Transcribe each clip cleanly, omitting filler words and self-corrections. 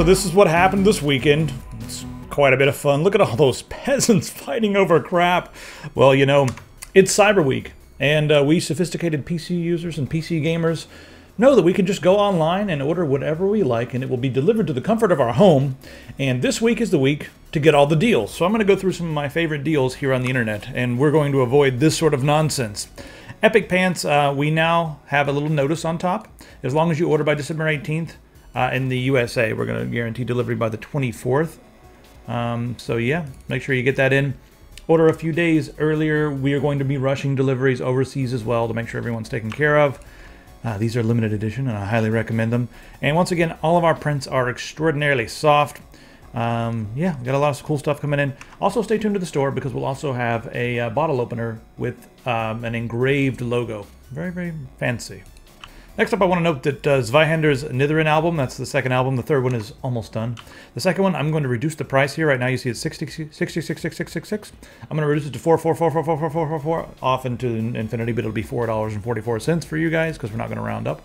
so this is what happened this weekend. It's quite a bit of fun. Look at all those peasants fighting over crap. Well, you know, it's Cyber Week, and we sophisticated PC users and PC gamers know that we can just go online and order whatever we like, and it will be delivered to the comfort of our home. And this week is the week to get all the deals. So I'm going to go through some of my favorite deals here on the internet, and we're going to avoid this sort of nonsense. Epic Pants, we now have a little notice on top. As long as you order by December 18th in the USA, we're going to guarantee delivery by the 24th. So yeah, make sure you get that in. Order a few days earlier. We are going to be rushing deliveries overseas as well to make sure everyone's taken care of. These are limited edition, and I highly recommend them. And once again, all of our prints are extraordinarily soft. Yeah, we got a lot of cool stuff coming in. Also, stay tuned to the store because we'll also have a bottle opener with an engraved logo. Very, very fancy. Next up, I want to note that Zweihander's Nitherin album, that's the second album. The third one is almost done. The second one, I'm going to reduce the price here. Right now, you see it's 66,666. I'm going to reduce it to 4444444 off into infinity, but it'll be $4.44 for you guys because we're not going to round up.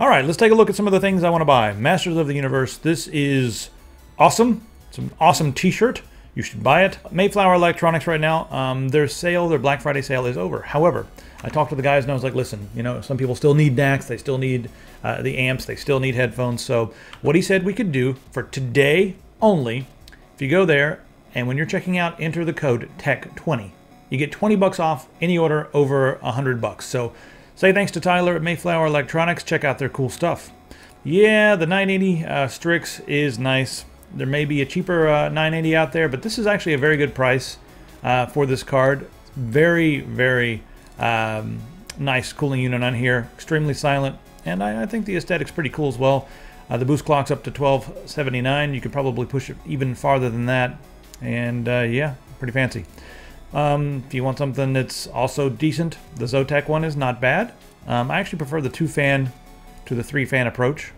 All right, let's take a look at some of the things I want to buy. Masters of the Universe. This is awesome. It's an awesome t-shirt. You should buy it. Mayflower Electronics right now, their Black Friday sale is over. However, I talked to the guys and I was like, listen, you know, some people still need DACs, they still need the amps, they still need headphones. So what he said we could do for today only, if you go there and when you're checking out, enter the code TECH20. You get 20 bucks off any order over 100 bucks. So say thanks to Tyler at Mayflower Electronics. Check out their cool stuff. Yeah, the 980 Strix is nice. There may be a cheaper 980 out there, but this is actually a very good price for this card. Very, very nice cooling unit on here. Extremely silent, and I think the aesthetic's pretty cool as well. The boost clock's up to 1279. You could probably push it even farther than that, and yeah, pretty fancy. If you want something that's also decent, the Zotac one is not bad. I actually prefer the 2-fan to the 3-fan approach,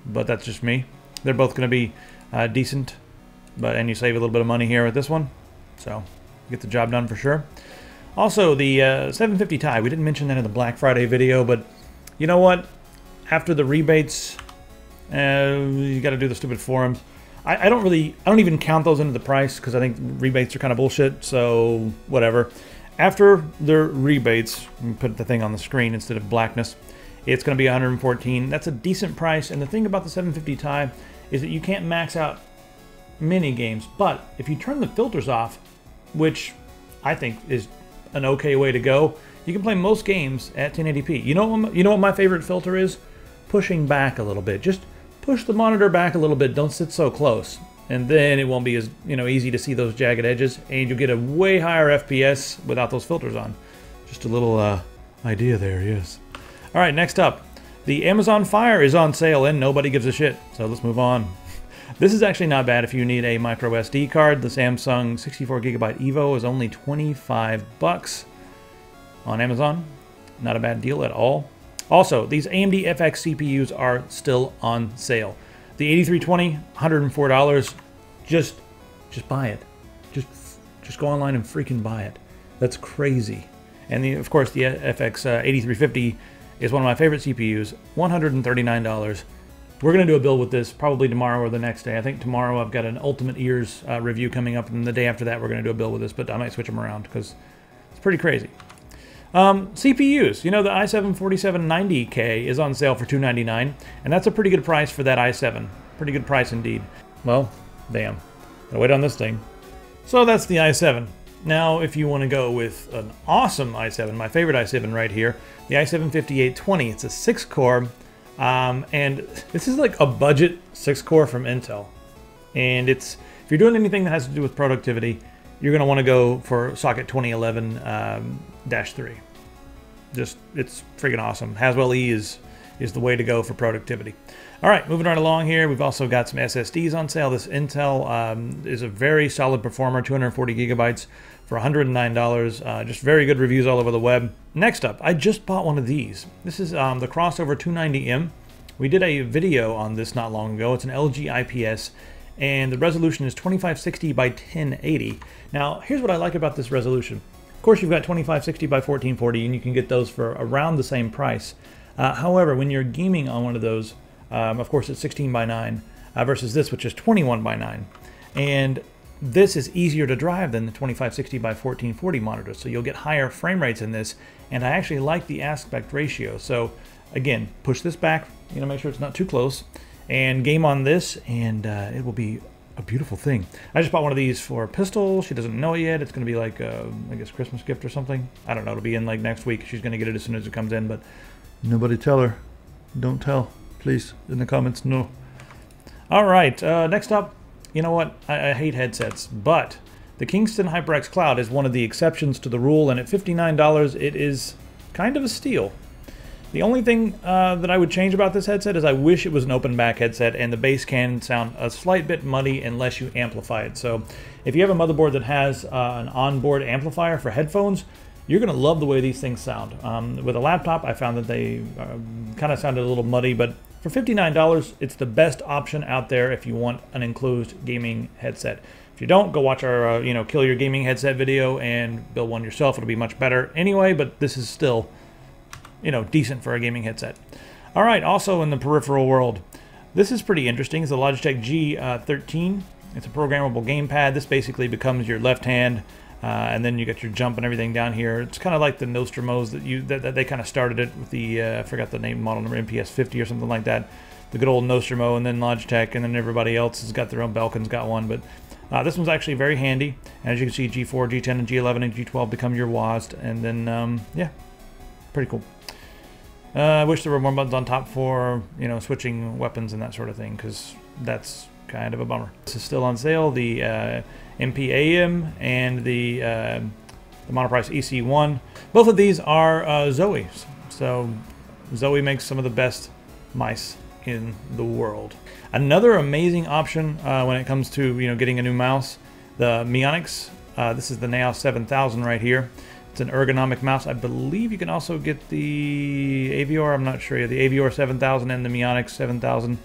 but that's just me. They're both going to be decent, and you save a little bit of money here with this one, so get the job done for sure. Also, the 750 Ti, we didn't mention that in the Black Friday video, but you know what? After the rebates, you got to do the stupid forums. I don't even count those into the price because I think rebates are kind of bullshit, so whatever. After the rebates, let me put the thing on the screen instead of blackness, it's going to be 114. That's a decent price, and the thing about the 750 Ti is that you can't max out mini games, but if you turn the filters off, which I think is an okay way to go, you can play most games at 1080p. You know what my favorite filter is? Pushing back a little bit. Just push the monitor back a little bit. Don't sit so close, and then it won't be as easy to see those jagged edges, and you'll get a way higher FPS without those filters on. Just a little idea there, yes. All right, next up. The Amazon Fire is on sale and nobody gives a shit, so let's move on. This is actually not bad if you need a micro SD card. The Samsung 64GB Evo is only 25 bucks on Amazon. Not a bad deal at all. Also, these AMD FX CPUs are still on sale. The 8320, $104. Just buy it. Just go online and freaking buy it. That's crazy. And of course, the FX 8350 is one of my favorite CPUs, $139. We're going to do a build with this probably tomorrow or the next day. I think tomorrow I've got an Ultimate Ears review coming up, and the day after that we're going to do a build with this, but I might switch them around because it's pretty crazy. CPUs, the i7-4790K is on sale for $299, and that's a pretty good price for that i7. Pretty good price indeed. Well, damn. Gotta wait on this thing. So that's the i7. Now, if you want to go with an awesome i7, my favorite i7 right here, the i7-5820. It's a 6-core, and this is like a budget 6-core from Intel. And if you're doing anything that has to do with productivity, you're going to want to go for socket 2011-3. It's freaking awesome. Haswell E is the way to go for productivity. All right, moving right along here, we've also got some SSDs on sale. This Intel is a very solid performer, 240 gigabytes for $109. Just very good reviews all over the web. Next up, I just bought one of these. This is the Crossover 290M. We did a video on this not long ago. It's an LG IPS, and the resolution is 2560 by 1080. Now, here's what I like about this resolution. Of course, you've got 2560 by 1440, and you can get those for around the same price. However, when you're gaming on one of those, of course, it's 16 by 9. versus this, which is 21 by 9. And this is easier to drive than the 2560 by 1440 monitor, so you'll get higher frame rates in this, and I actually like the aspect ratio. So again, push this back, make sure it's not too close, and game on this, and it will be a beautiful thing. I just bought one of these for a pistol. She doesn't know it yet. It's going to be like, I guess, Christmas gift or something. I don't know. It'll be in like next week. She's going to get it as soon as it comes in, but nobody tell her. Don't tell, please, in the comments, no. All right, next up, you know what? I hate headsets, but the Kingston HyperX Cloud is one of the exceptions to the rule, and at $59, it is kind of a steal. The only thing that I would change about this headset is I wish it was an open back headset, and the bass can sound a slight bit muddy unless you amplify it. So if you have a motherboard that has an onboard amplifier for headphones, you're going to love the way these things sound. With a laptop, I found that they kind of sounded a little muddy, but for $59, it's the best option out there if you want an enclosed gaming headset. If you don't, go watch our Kill Your Gaming Headset video and build one yourself. It'll be much better anyway, but this is still, decent for a gaming headset. All right, also in the peripheral world, this is pretty interesting. It's the Logitech G13. It's a programmable gamepad. This basically becomes your left hand, and then you got your jump and everything down here. It's kind of like the Nostromos that they kind of started it with the I forgot the name, model number, MPS 50 or something like that. The good old Nostromo, and then Logitech, and then everybody else has got their own. Belkin's got one, but this one's actually very handy. And as you can see, G4, G10, and G11 and G12 become your WASD, and then yeah, pretty cool. I wish there were more buttons on top for switching weapons and that sort of thing, because that's kind of a bummer. This is still on sale. The MPAM and the Monoprice EC1. Both of these are Zoe's. So Zoe makes some of the best mice in the world. Another amazing option when it comes to getting a new mouse, the Mionix. This is the Nao 7000 right here. It's an ergonomic mouse. I believe you can also get the Avior. I'm not sure. The Avior 7000 and the Mionix 7000.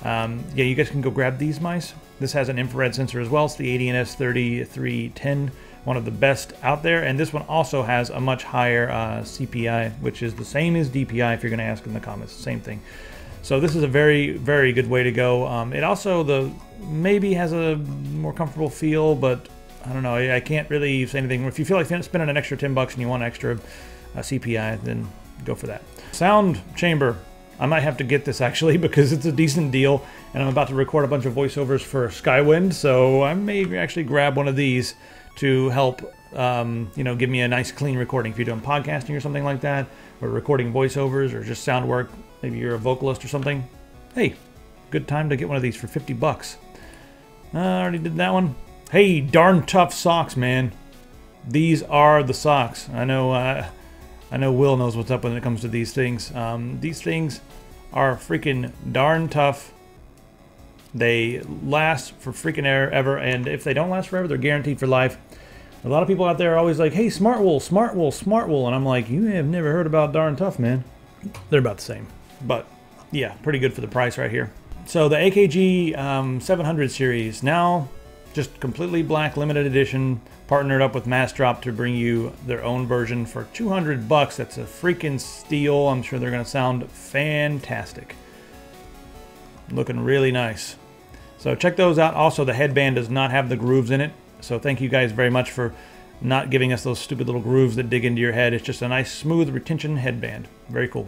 Yeah, you guys can go grab these mice. This has an infrared sensor as well. It's the ADNS 3310, one of the best out there. And this one also has a much higher CPI, which is the same as DPI if you're going to ask in the comments. Same thing. So this is a very, very good way to go. It also maybe has a more comfortable feel, but I don't know. I can't really say anything. If you feel like spending an extra $10 and you want extra CPI, then go for that. Sound chamber. I might have to get this actually because it's a decent deal, and I'm about to record a bunch of voiceovers for Skywind, so I may actually grab one of these to help, give me a nice clean recording. If you're doing podcasting or something like that, or recording voiceovers or just sound work, maybe you're a vocalist or something. Hey, good time to get one of these for $50. I already did that one. Hey, darn tough socks, man. These are the socks. I know Will knows what's up when it comes to these things. These things are freaking darn tough. They last for freaking ever, and if they don't last forever, they're guaranteed for life. A lot of people out there are always like, hey, smart wool, smart wool, smart wool, and I'm like, you have never heard about darn tough, man. They're about the same, but yeah, pretty good for the price right here. So the AKG 700 series, now just completely black, limited edition, partnered up with Massdrop to bring you their own version for $200. That's a freaking steal. I'm sure they're going to sound fantastic. Looking really nice. So check those out. Also, the headband does not have the grooves in it. So thank you guys very much for not giving us those stupid little grooves that dig into your head. It's just a nice, smooth retention headband. Very cool.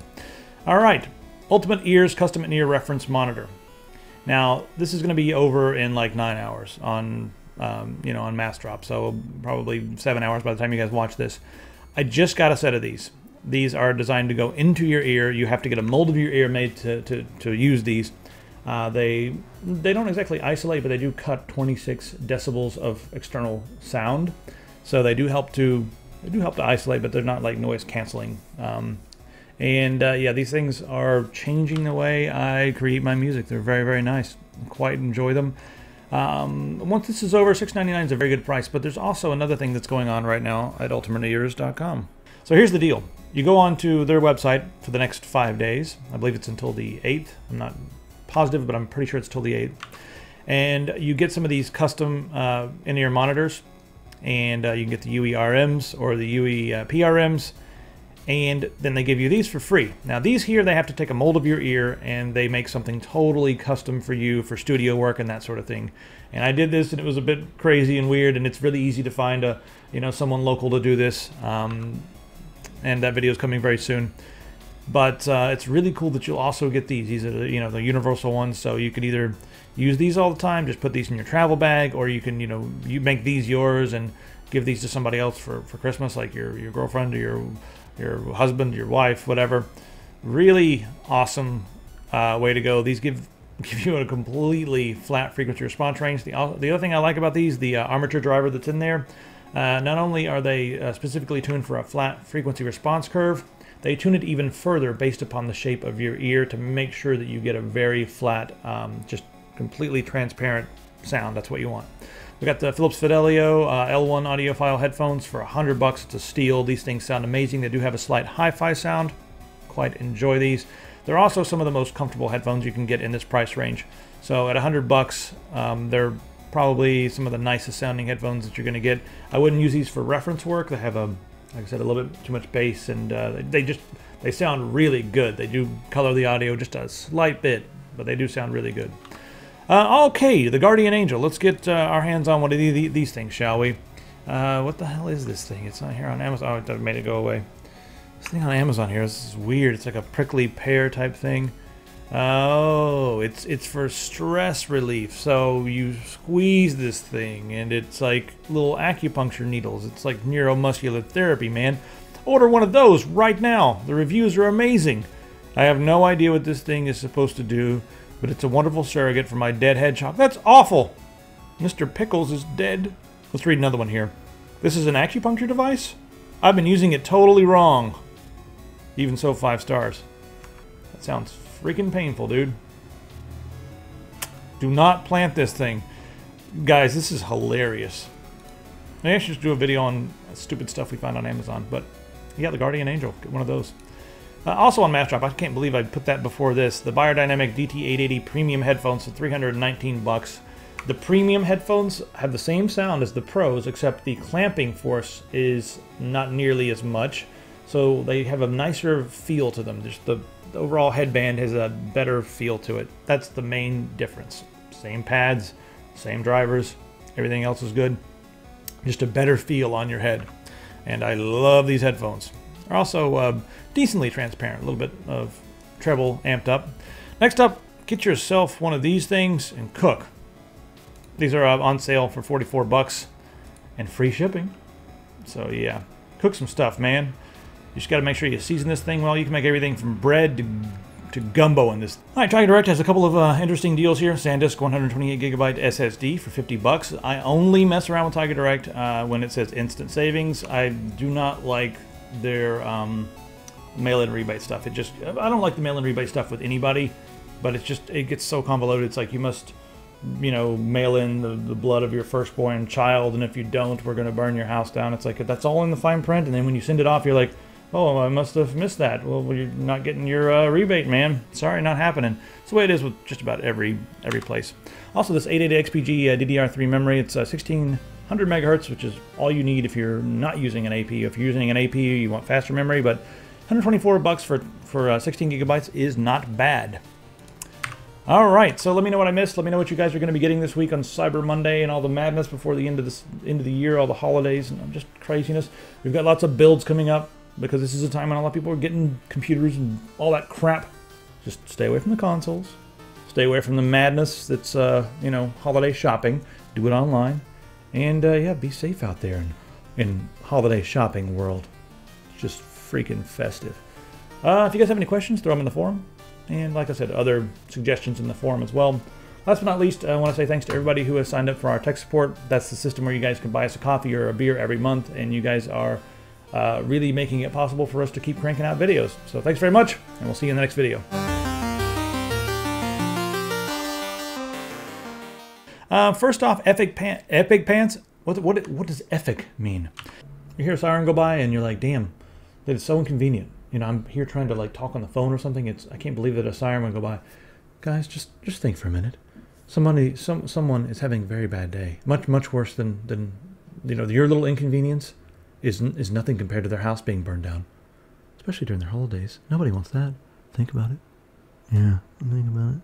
All right. Ultimate Ears Custom In-Ear Reference Monitor. Now, this is going to be over in like 9 hours on, on Massdrop, so probably 7 hours by the time you guys watch this. I just got a set of these. These are designed to go into your ear. You have to get a mold of your ear made to use these. They don't exactly isolate, but they do cut 26 decibels of external sound, so they do help to isolate, but they're not like noise canceling. Yeah, these things are changing the way I create my music. They're very, very nice. I quite enjoy them. Once this is over, $6.99 is a very good price, but there's also another thing that's going on right now at ultimateears.com. So here's the deal. You go on to their website for the next 5 days. I believe it's until the 8th. I'm not positive, but I'm pretty sure it's till the 8th. And you get some of these custom in-ear monitors, and you can get the UE RMs or the UE PRMs. And then they give you these for free. Now these here, they have to take a mold of your ear and they make something totally custom for you for studio work and that sort of thing. And I did this and it was a bit crazy and weird, and it's really easy to find a, someone local to do this. And that video is coming very soon. But it's really cool that you'll also get these. These are the universal ones, so you could either use these all the time, just put these in your travel bag, or you can you make these yours and give these to somebody else for Christmas, like your girlfriend or your husband, your wife, whatever. Really awesome way to go. These give you a completely flat frequency response range. The other thing I like about these, the armature driver that's in there, not only are they specifically tuned for a flat frequency response curve, they tune it even further based upon the shape of your ear to make sure that you get a very flat, just completely transparent sound. That's what you want. We got the Philips Fidelio L1 audiophile headphones for $100. It's a steal. These things sound amazing. They do have a slight hi-fi sound. Quite enjoy these. They're also some of the most comfortable headphones you can get in this price range. So at $100, they're probably some of the nicest sounding headphones that you're going to get. I wouldn't use these for reference work. They have like I said, a little bit too much bass, and they sound really good. They do color the audio just a slight bit, but they do sound really good. Okay, the Guardian Angel. Let's get our hands on one of these things, shall we? What the hell is this thing? It's not here on Amazon. Oh, it made it go away. This thing on Amazon here, this is weird. It's like a prickly pear type thing. Oh, it's for stress relief. So you squeeze this thing, and it's like little acupuncture needles. It's like neuromuscular therapy, man. Order one of those right now. The reviews are amazing. I have no idea what this thing is supposed to do, but it's a wonderful surrogate for my dead hedgehog. That's awful! Mr. Pickles is dead. Let's read another one here. This is an acupuncture device? I've been using it totally wrong. Even so, 5 stars. That sounds freaking painful, dude. Do not plant this thing. Guys, this is hilarious. Maybe I should just do a video on stupid stuff we find on Amazon, but yeah, the Guardian Angel. Get one of those. Also on Massdrop, I can't believe I put that before this. The Biodynamic DT880 premium headphones for $319. The premium headphones have the same sound as the pros, except the clamping force is not nearly as much. So they have a nicer feel to them. Just the overall headband has a better feel to it. That's the main difference. Same pads, same drivers, everything else is good. Just a better feel on your head. And I love these headphones. They're also decently transparent, a little bit of treble amped up. Next up, get yourself one of these things and cook. These are on sale for $44 and free shipping. So yeah, cook some stuff, man. You just got to make sure you season this thing well. You can make everything from bread to gumbo in this. All right, Tiger Direct has a couple of interesting deals here. SanDisk 128GB SSD for $50. I only mess around with Tiger Direct when it says instant savings. I do not like their mail-in rebate stuff. I don't like the mail-in rebate stuff with anybody, but it gets so convoluted. It's like you must, mail in the blood of your firstborn child, and if you don't, we're going to burn your house down. It's like, that's all in the fine print, and then when you send it off, you're like, oh, I must have missed that. Well, you're not getting your rebate, man. Sorry, not happening. It's the way it is with just about every place. Also, this 880 XPG DDR3 memory, it's 1600 megahertz, which is all you need if you're not using an AP. If you're using an AP, you want faster memory, but $124 for 16 gigabytes is not bad. All right, so let me know what I missed. Let me know what you guys are going to be getting this week on Cyber Monday and all the madness before the end of the year, all the holidays and just craziness. We've got lots of builds coming up, because this is a time when a lot of people are getting computers and all that crap. Just stay away from the consoles. Stay away from the madness that's, holiday shopping. Do it online. And, yeah, be safe out there in holiday shopping world. It's just freaking festive. If you guys have any questions, throw them in the forum. And like I said, other suggestions in the forum as well. Last but not least, I want to say thanks to everybody who has signed up for our tech support. That's the system where you guys can buy us a coffee or a beer every month, and you guys are really making it possible for us to keep cranking out videos. So thanks very much, and we'll see you in the next video. First off, epic pants. What does epic mean? You hear a siren go by, and you're like, damn, that is so inconvenient. I'm here trying to talk on the phone or something. I can't believe that a siren would go by. Guys, just think for a minute. Someone is having a very bad day. Much worse than your little inconvenience is nothing compared to their house being burned down. especially during their holidays. Nobody wants that. Think about it. Yeah, think about it.